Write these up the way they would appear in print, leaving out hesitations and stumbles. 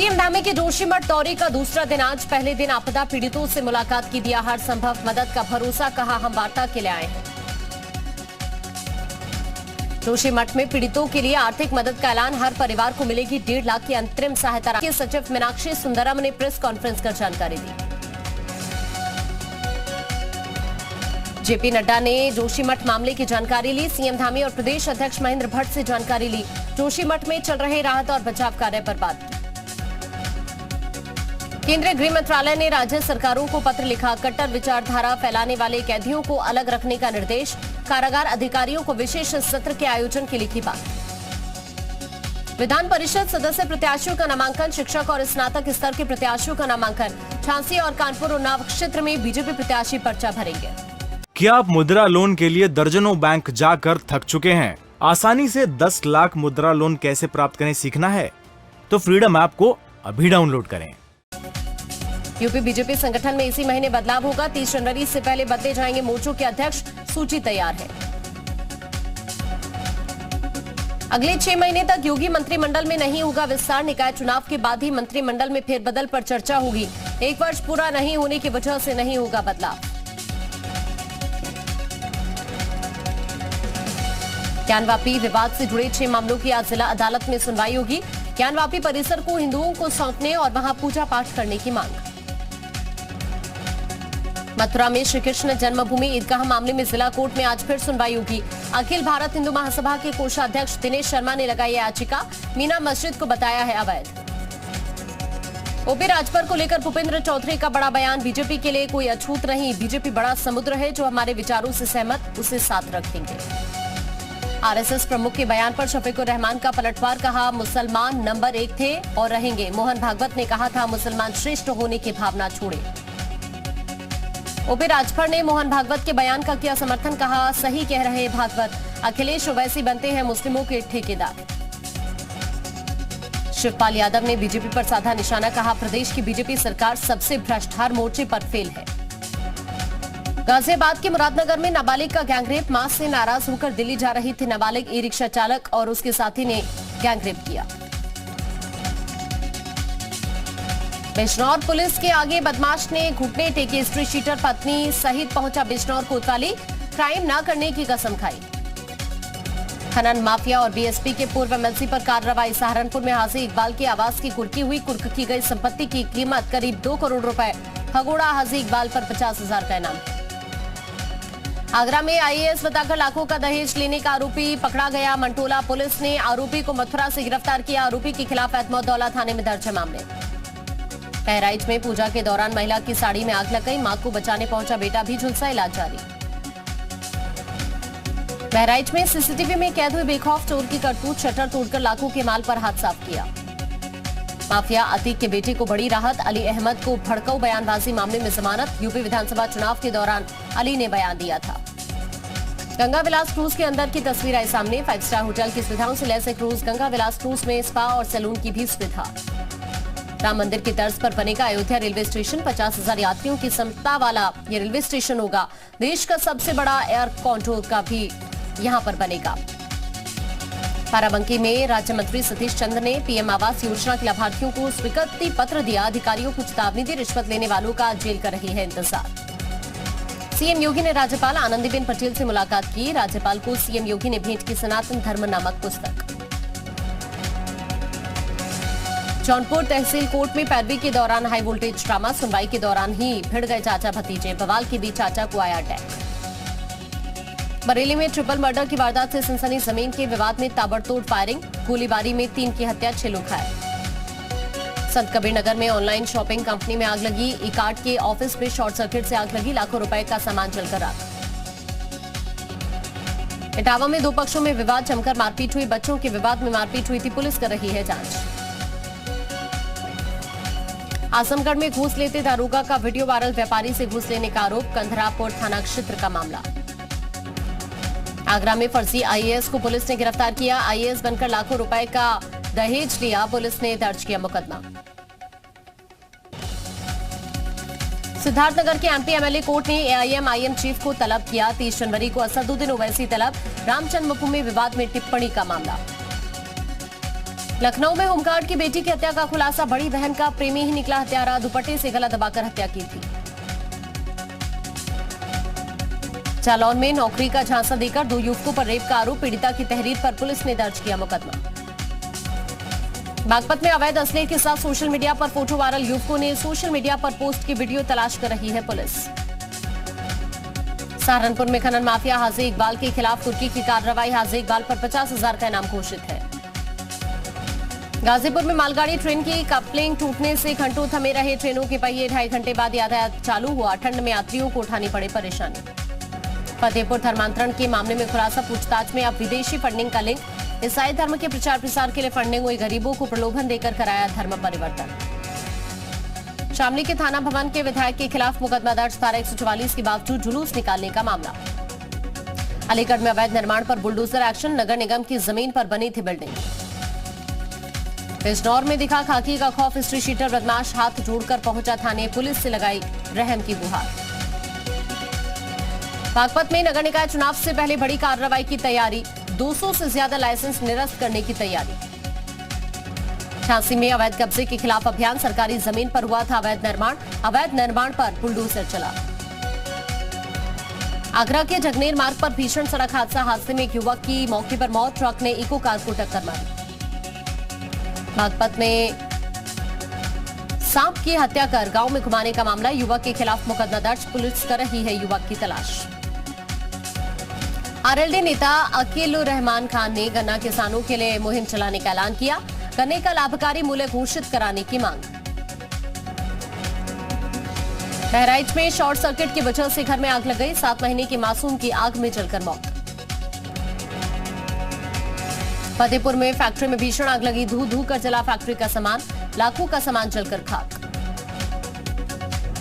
CM Dhami के जोशीमठ दौरे का दूसरा दिन आज। पहले दिन आपदा पीड़ितों से मुलाकात की, दिया हर संभव मदद का भरोसा, कहा हम वार्ता के लिए आए हैं। जोशीमठ में पीड़ितों के लिए आर्थिक मदद का ऐलान, हर परिवार को मिलेगी 1.5 लाख की अंतरिम सहायता। के सचिव मीनाक्षी सुंदरम ने प्रेस कॉन्फ्रेंस कर जानकारी दी। जेपी नड्डा ने जोशीमठ मामले की जानकारी ली। सीएम धामी और प्रदेश अध्यक्ष महेंद्र भट्ट से जानकारी ली। जोशीमठ में चल रहे राहत और बचाव कार्य पर बात की। केंद्रीय गृह मंत्रालय ने राज्य सरकारों को पत्र लिखा, कट्टर विचारधारा फैलाने वाले कैदियों को अलग रखने का निर्देश। कारागार अधिकारियों को विशेष सत्र के आयोजन की लिखी बात। विधान परिषद सदस्य प्रत्याशियों का नामांकन, शिक्षक और स्नातक स्तर के प्रत्याशियों का नामांकन। झांसी और कानपुर उन्नाव क्षेत्र में बीजेपी प्रत्याशी पर्चा भरेंगे। क्या आप मुद्रा लोन के लिए दर्जनों बैंक जाकर थक चुके हैं? आसानी से 10 लाख मुद्रा लोन कैसे प्राप्त करें सीखना है तो फ्रीडम ऐप को अभी डाउनलोड करें। यूपी बीजेपी संगठन में इसी महीने बदलाव होगा। 30 जनवरी से पहले बदले जाएंगे मोर्चों के अध्यक्ष, सूची तैयार है। अगले 6 महीने तक योगी मंत्रिमंडल में नहीं होगा विस्तार। निकाय चुनाव के बाद ही मंत्रिमंडल में फेरबदल पर चर्चा होगी। 1 वर्ष पूरा नहीं होने की वजह से नहीं होगा बदलाव। ज्ञानवापी विवाद से जुड़े 6 मामलों की आज जिला अदालत में सुनवाई होगी। ज्ञानवापी परिसर को हिंदुओं को सौंपने और वहां पूजा पाठ करने की मांग। मथुरा में श्री कृष्ण जन्मभूमि ईदगाह मामले में जिला कोर्ट में आज फिर सुनवाई होगी। अखिल भारत हिंदू महासभा के कोषाध्यक्ष दिनेश शर्मा ने लगाई याचिका, मीना मस्जिद को बताया है अवैध। ओपी राजभर को लेकर भूपेंद्र चौधरी का बड़ा बयान, बीजेपी के लिए कोई अछूत नहीं, बीजेपी बड़ा समुद्र है, जो हमारे विचारों से सहमत उसे साथ रखेंगे। आरएसएस प्रमुख के बयान पर शफीकुर रहमान का पलटवार, कहा मुसलमान नंबर 1 थे और रहेंगे। मोहन भागवत ने कहा था मुसलमान श्रेष्ठ होने की भावना छोड़े। ओपी राजभर ने मोहन भागवत के बयान का किया समर्थन, कहा सही कह रहे भागवत, अखिलेश ओवैसी बनते हैं मुस्लिमों के ठेकेदार। शिवपाल यादव ने बीजेपी पर साधा निशाना, कहा प्रदेश की बीजेपी सरकार सबसे भ्रष्ट, हर मोर्चे पर फेल है। गाजियाबाद के मुरादनगर में नाबालिग का गैंगरेप, मां से नाराज होकर दिल्ली जा रही थी नाबालिग, ई रिक्शा चालक और उसके साथी ने गैंगरेप किया। बिजनौर पुलिस के आगे बदमाश ने घुटने टेके, स्ट्रीट शीटर पत्नी सहित पहुंचा बिजनौर कोतवाली, क्राइम न करने की कसम खाई। खनन माफिया और बीएसपी के पूर्व एमएलसी पर कार्रवाई। सहारनपुर में हाजी इकबाल की आवास की कुर्की हुई, कुर्क की गई संपत्ति की कीमत करीब 2 करोड़ रुपए। भगोड़ा हाजी इकबाल पर 50,000 का इनाम। आगरा में आईएएस बताकर लाखों का दहेज लेने का आरोपी पकड़ा गया। मंटोला पुलिस ने आरोपी को मथुरा से गिरफ्तार किया। आरोपी के खिलाफ एतमौदौला थाने में दर्ज है मामले। बहराइच में पूजा के दौरान महिला की साड़ी में आग लग गई, मां को बचाने पहुंचा बेटा भी झुलसा, इलाज जारी। बहराइच में सीसीटीवी में कैद हुए बेखौफ चोर की करतूत, शटर तोड़कर लाखों के माल पर हाथ साफ किया। माफिया अतीक के बेटे को बड़ी राहत, अली अहमद को भड़काऊ बयानबाजी मामले में जमानत। यूपी विधानसभा चुनाव के दौरान अली ने बयान दिया था। गंगा विलास क्रूज के अंदर की तस्वीर आई सामने, 5 स्टार होटल की सुविधाओं से लैस है क्रूज। गंगा विलास क्रूज में स्पा और सैलून की भी सुविधा। राम मंदिर की तर्ज पर बनेगा अयोध्या रेलवे स्टेशन, 50,000 यात्रियों की क्षमता वाला ये रेलवे स्टेशन होगा। देश का सबसे बड़ा एयर कंट्रोल का भी यहां पर बनेगा। बाराबंकी में राज्य मंत्री सतीश चंद्र ने पीएम आवास योजना के लाभार्थियों को स्वीकृति पत्र दिया। अधिकारियों को चेतावनी दी, रिश्वत लेने वालों का जेल कर रही है इंतजार। सीएम योगी ने राज्यपाल आनंदीबेन पटेल से मुलाकात की। राज्यपाल को सीएम योगी ने भेंट की सनातन धर्म नामक पुस्तक। जौनपुर तहसील कोर्ट में पैरवी के दौरान हाई वोल्टेज ड्रामा, सुनवाई के दौरान ही भिड़ गए चाचा भतीजे, बवाल के बीच चाचा को आया अटैक। बरेली में ट्रिपल मर्डर की वारदात से सनसनी, जमीन के विवाद में ताबड़तोड़ फायरिंग, गोलीबारी में 3 की हत्या, 6 लोग घायल। संत कबीर नगर में ऑनलाइन शॉपिंग कंपनी में आग लगी, इकार्ट के ऑफिस में शॉर्ट सर्किट से आग लगी, लाखों रुपए का सामान जलकर आग। इटावा में 2 पक्षों में विवाद, जमकर मारपीट हुई, बच्चों के विवाद में मारपीट हुई थी, पुलिस कर रही है जांच। आजमगढ़ में घूस लेते दारोगा का वीडियो वायरल, व्यापारी से घूस लेने का आरोप, कंधरापुर थाना क्षेत्र का मामला। आगरा में फर्जी आईएएस को पुलिस ने गिरफ्तार किया, आईएएस बनकर लाखों रुपए का दहेज लिया, पुलिस ने दर्ज किया मुकदमा। सिद्धार्थनगर के एमपी एमएलए कोर्ट ने एआईएमआईएम चीफ को तलब किया। 30 जनवरी को असदुद्दीन ओवैसी तलब, राम जन्मभूमि विवाद में टिप्पणी का मामला। लखनऊ में होमगार्ड की बेटी की हत्या का खुलासा, बड़ी बहन का प्रेमी ही निकला हत्यारा, दुपट्टे से गला दबाकर हत्या की थी। जालौन में नौकरी का झांसा देकर 2 युवकों पर रेप का आरोप, पीड़िता की तहरीर पर पुलिस ने दर्ज किया मुकदमा। बागपत में अवैध असले के साथ सोशल मीडिया पर फोटो वायरल, युवकों ने सोशल मीडिया पर पोस्ट की वीडियो तलाश कर रही है पुलिस। सहारनपुर में खनन माफिया हाजी इकबाल के खिलाफ तुर्की की कार्रवाई, हाजी इकबाल पर 50,000 का इनाम घोषित है। गाजीपुर में मालगाड़ी ट्रेन की कपलिंग टूटने से घंटों थमे रहे ट्रेनों के पहिए, 2.5 घंटे बाद यातायात चालू हुआ, ठंड में यात्रियों को उठानी पड़े परेशानी। फतेहपुर धर्मांतरण के मामले में खुलासा, पूछताछ में अब विदेशी फंडिंग का लिंक, ईसाई धर्म के प्रचार प्रसार के लिए फंडिंग हुई, गरीबों को प्रलोभन देकर कराया धर्म परिवर्तन। शामली के थाना भवन के विधायक के खिलाफ मुकदमा दर्ज, धारा 144 के बावजूद जुलूस निकालने का मामला। अलीगढ़ में अवैध निर्माण पर बुलडोजर एक्शन, नगर निगम की जमीन पर बनी थी बिल्डिंग। बिजनौर में दिखा खाकी का खौफ, हिस्ट्री शीटर बदमाश हाथ जोड़कर पहुंचा थाने, पुलिस से लगाई रहम की गुहार। बागपत में नगर निकाय चुनाव से पहले बड़ी कार्रवाई की तैयारी, 200 से ज्यादा लाइसेंस निरस्त करने की तैयारी। झांसी में अवैध कब्जे के खिलाफ अभियान, सरकारी जमीन पर हुआ था अवैध निर्माण पर बुलडोजर चला। आगरा के जगनेर मार्ग पर भीषण सड़क हादसे में एक युवक की मौके पर मौत, ट्रक ने इको कार को टक्कर मारी। बागपत में सांप की हत्या कर गांव में घुमाने का मामला, युवक के खिलाफ मुकदमा दर्ज, पुलिस कर रही है युवक की तलाश। आरएलडी नेता अकीलुर रहमान खान ने गन्ना किसानों के लिए मुहिम चलाने का ऐलान किया, गन्ने का लाभकारी मूल्य घोषित कराने की मांग। बहराइच में शॉर्ट सर्किट की वजह से घर में आग लग गई, 7 महीने की मासूम की आग में जलकर मौत। फतेहपुर में फैक्ट्री में भीषण आग लगी, धू कर जला फैक्ट्री का सामान, लाखों का सामान जलकर खाक।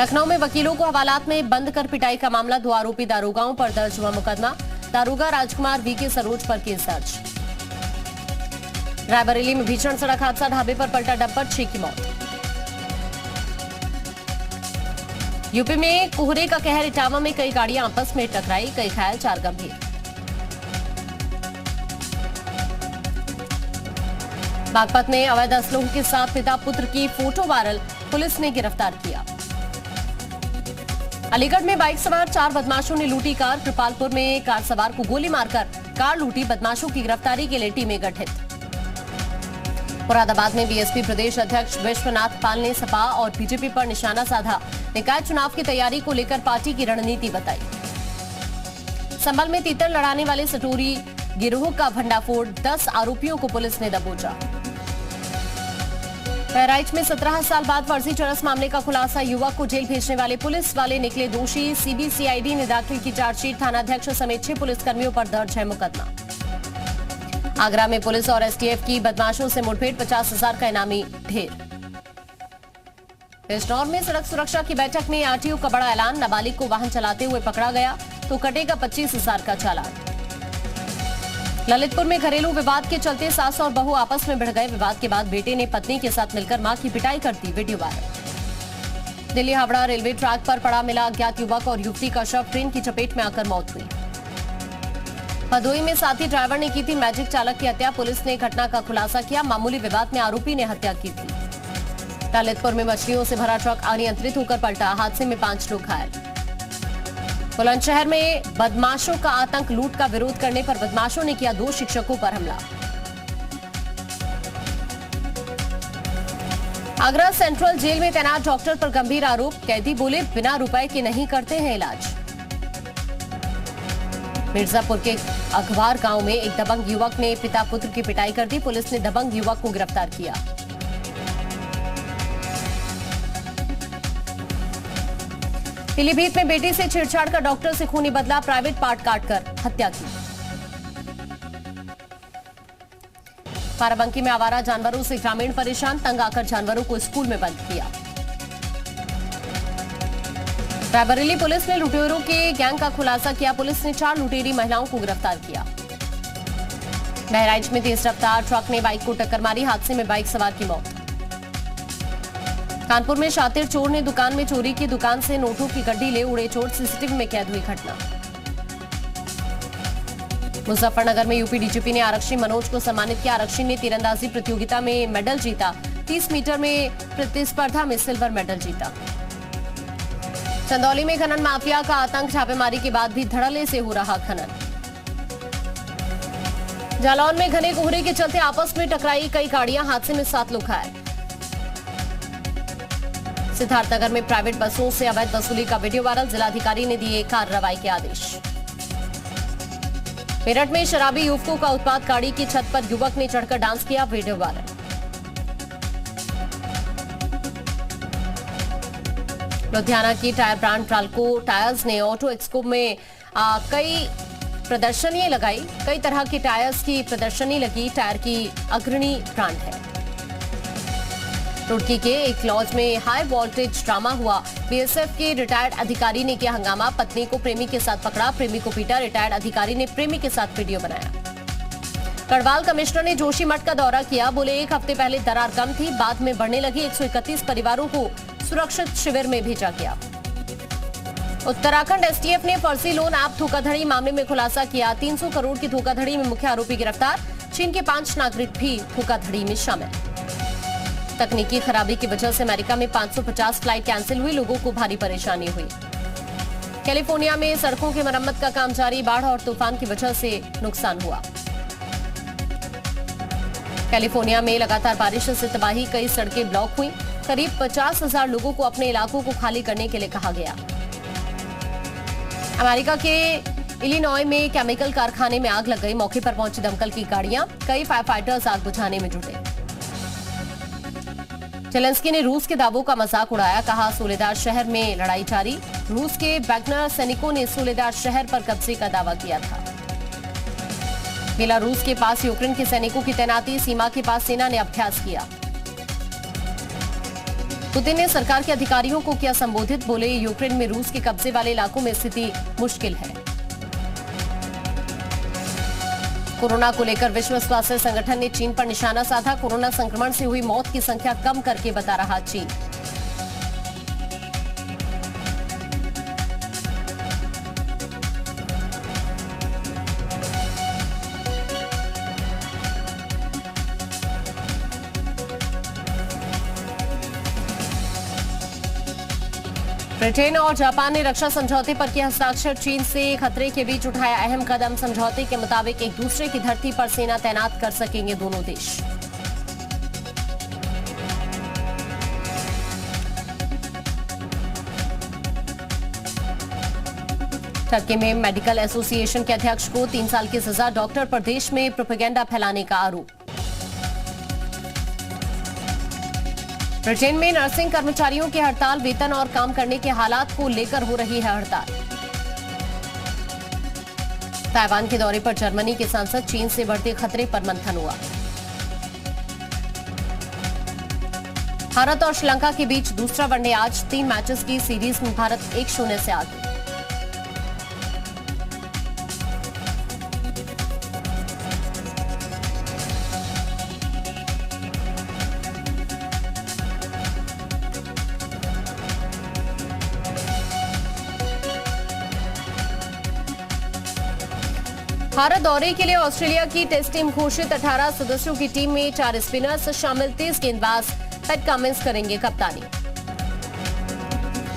लखनऊ में वकीलों को हवालात में बंद कर पिटाई का मामला, 2 आरोपी दारोगाओं पर दर्ज हुआ मुकदमा, दारोगा राजकुमार वीके सरोज पर केस दर्ज। रायबरेली में भीषण सड़क हादसा, ढाबे पर पलटा डंपर, 6 की मौत। यूपी में कोहरे का कहर, इटावा में कई गाड़ियां आपस में टकराई, कई घायल, 4 गंभीर। बागपत में अवैध असलों के साथ पिता पुत्र की फोटो वायरल, पुलिस ने गिरफ्तार किया। अलीगढ़ में बाइक सवार 4 बदमाशों ने लूटी कार, कृपालपुर में कार सवार को गोली मारकर कार लूटी, बदमाशों की गिरफ्तारी के लिए टीमें गठित। मुरादाबाद में बीएसपी प्रदेश अध्यक्ष विश्वनाथ पाल ने सपा और बीजेपी पर निशाना साधा, निकाय चुनाव की तैयारी को लेकर पार्टी की रणनीति बताई। संभल में तीतर लड़ाने वाले सटोरी गिरोह का भंडाफोड़, 10 आरोपियों को पुलिस ने दबोचा। बहराइच में 17 साल बाद फर्जी चरस मामले का खुलासा, युवक को जेल भेजने वाले पुलिस वाले निकले दोषी, सीबीसीआईडी ने दाखिल की चार्जशीट, थानाध्यक्ष समेत 6 पुलिसकर्मियों पर दर्ज है मुकदमा। आगरा में पुलिस और एसटीएफ की बदमाशों से मुठभेड़, 50,000 का इनामी ढेर। बिजनौर में सड़क सुरक्षा की बैठक में आरटीओ का बड़ा ऐलान, नाबालिग को वाहन चलाते हुए पकड़ा गया तो कटेगा 25,000 का चालान। ललितपुर में घरेलू विवाद के चलते सास और बहू आपस में भिड़ गए, विवाद के बाद बेटे ने पत्नी के साथ मिलकर मां की पिटाई कर दी, video viral. Delhi Howrah railway track पर पड़ा मिला अज्ञात युवक और युवती का शव, ट्रेन की चपेट में आकर मौत हुई। भदोही में साथी ड्राइवर ने की थी मैजिक चालक की हत्या, पुलिस ने घटना का खुलासा किया, मामूली विवाद में आरोपी ने हत्या की थी। ललितपुर में मछलियों से भरा ट्रक अनियंत्रित होकर पलटा, हादसे में 5 लोग घायल। बुलंदशहर में बदमाशों का आतंक, लूट का विरोध करने पर बदमाशों ने किया 2 शिक्षकों पर हमला। आगरा सेंट्रल जेल में तैनात डॉक्टर पर गंभीर आरोप, कैदी बोले बिना रुपए के नहीं करते हैं इलाज। मिर्जापुर के अखबार गांव में एक दबंग युवक ने पिता पुत्र की पिटाई कर दी, पुलिस ने दबंग युवक को गिरफ्तार किया। पीलीभीत में बेटी से छेड़छाड़ कर डॉक्टर से खूनी बदला, प्राइवेट पार्ट काटकर हत्या की। बाराबंकी में आवारा जानवरों से ग्रामीण परेशान, तंग आकर जानवरों को स्कूल में बंद किया। रायबरेली पुलिस ने लुटेरों के गैंग का खुलासा किया, पुलिस ने 4 लुटेरी महिलाओं को गिरफ्तार किया। बहराइच में तेज रफ्तार ट्रक ने बाइक को टक्कर मारी, हादसे में बाइक सवार की मौत। कानपुर में शातिर चोर ने दुकान में चोरी की, दुकान से नोटों की गड्डी ले उड़े चोर, सीसीटीवी में कैद हुई घटना। मुजफ्फरनगर में यूपी डीजीपी ने आरक्षी मनोज को सम्मानित किया। आरक्षी ने तीरंदाजी प्रतियोगिता में मेडल जीता। 30 मीटर में प्रतिस्पर्धा में सिल्वर मेडल जीता। चंदौली में खनन माफिया का आतंक, छापेमारी के बाद भी धड़ल्ले से हो रहा खनन। जालौन में घने कोहरे के चलते आपस में टकराई कई गाड़ियां, हादसे में 7 लोग घायल। सिद्धार्थनगर में प्राइवेट बसों से अवैध वसूली का वीडियो वायरल, जिलाधिकारी ने दिए कार्रवाई के आदेश। मेरठ में शराबी युवकों का उत्पात, गाड़ी की छत पर युवक ने चढ़कर डांस किया, वीडियो वायरल। लुधियाना की टायर ब्रांड ट्राल्को टायर्स ने ऑटो एक्सपो में कई प्रदर्शनियां लगाई। कई तरह के टायर्स की प्रदर्शनी लगी। टायर की अग्रणी ब्रांड है। रुड़की के एक लॉज में हाई वोल्टेज ड्रामा हुआ। बीएसएफ के रिटायर्ड अधिकारी ने किया हंगामा, पत्नी को प्रेमी के साथ पकड़ा, प्रेमी को पीटा। रिटायर्ड अधिकारी ने प्रेमी के साथ वीडियो बनाया। गढ़वाल कमिश्नर ने जोशीमठ का दौरा किया, बोले 1 हफ्ते पहले दरार कम थी, बाद में बढ़ने लगी। 131 परिवारों को सुरक्षित शिविर में भेजा गया। उत्तराखंड एसटीएफ ने फर्जी लोन ऐप धोखाधड़ी मामले में खुलासा किया। 300 करोड़ की धोखाधड़ी में मुख्य आरोपी गिरफ्तार। चीन के 5 नागरिक भी धोखाधड़ी में शामिल। तकनीकी खराबी की वजह से अमेरिका में 550 फ्लाइट कैंसिल हुई, लोगों को भारी परेशानी हुई। कैलिफोर्निया में सड़कों की मरम्मत का काम जारी, बाढ़ और तूफान की वजह से नुकसान हुआ। कैलिफोर्निया में लगातार बारिश से तबाही, कई सड़कें ब्लॉक हुई। करीब 50,000 लोगों को अपने इलाकों को खाली करने के लिए कहा गया। अमेरिका के इलिनॉय में केमिकल कारखाने में आग लग गई, मौके पर पहुंची दमकल की गाड़ियां, कई फायर फाइटर्स आग बुझाने में जुटे। जेलेंस्की ने रूस के दावों का मजाक उड़ाया, कहा सोलेदार शहर में लड़ाई जारी। रूस के वैगनर सैनिकों ने सोलेदार शहर पर कब्जे का दावा किया था। बेलारूस के पास यूक्रेन के सैनिकों की तैनाती, सीमा के पास सेना ने अभ्यास किया। पुतिन ने सरकार के अधिकारियों को किया संबोधित, बोले यूक्रेन में रूस के कब्जे वाले इलाकों में स्थिति मुश्किल है। कोरोना को लेकर विश्व स्वास्थ्य संगठन ने चीन पर निशाना साधा। कोरोना संक्रमण से हुई मौत की संख्या कम करके बता रहा चीन। ब्रिटेन और जापान ने रक्षा समझौते पर किया हस्ताक्षर। चीन से खतरे के बीच उठाया अहम कदम। समझौते के मुताबिक एक दूसरे की धरती पर सेना तैनात कर सकेंगे दोनों देश। टर्की में मेडिकल एसोसिएशन के अध्यक्ष को 3 साल की सजा, डॉक्टर पर देश में प्रोपेगेंडा फैलाने का आरोप। ब्रिटेन में नर्सिंग कर्मचारियों की हड़ताल, वेतन और काम करने के हालात को लेकर हो रही है हड़ताल। ताइवान के दौरे पर जर्मनी के सांसद, चीन से बढ़ते खतरे पर मंथन हुआ। भारत और श्रीलंका के बीच दूसरा वनडे आज, 3 मैचेस की सीरीज में भारत 1-0 से आगे। भारत दौरे के लिए ऑस्ट्रेलिया की टेस्ट टीम घोषित। 18 सदस्यों की टीम में 4 स्पिनर्स शामिल। 23 गेंदबाज पैट कमिंस करेंगे कप्तानी।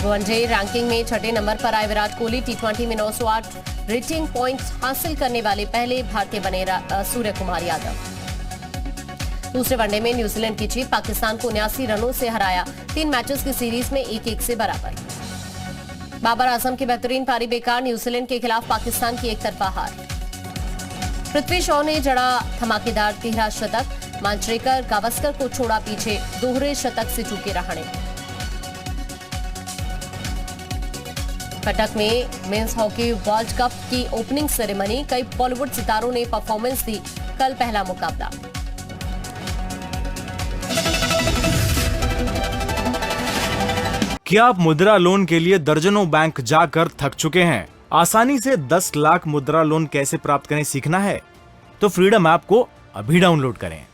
वनडे रैंकिंग में 6ठे नंबर पर आए विराट कोहली। T20 में 908 रेटिंग पॉइंट्स हासिल करने वाले पहले भारतीय बने सूर्य कुमार यादव। दूसरे वनडे में न्यूजीलैंड की जीत, पाकिस्तान को 79 रनों से हराया। 3 मैचेस की सीरीज में 1-1 से बराबर। बाबर आजम की बेहतरीन पारी बेकार, न्यूजीलैंड के खिलाफ पाकिस्तान की एक तरफा हार। पृथ्वी शॉ ने जड़ा धमाकेदार 13 शतक, मांजरेकर गावस्कर को छोड़ा पीछे, दोहरे शतक से चूके रहाणे। कटक में मेंस हॉकी वर्ल्ड कप की ओपनिंग सेरेमनी, कई बॉलीवुड सितारों ने परफॉर्मेंस दी। कल पहला मुकाबला। क्या आप मुद्रा लोन के लिए दर्जनों बैंक जाकर थक चुके हैं? आसानी से 10 लाख मुद्रा लोन कैसे प्राप्त करें सीखना है? तो फ्रीडम ऐप को अभी डाउनलोड करें।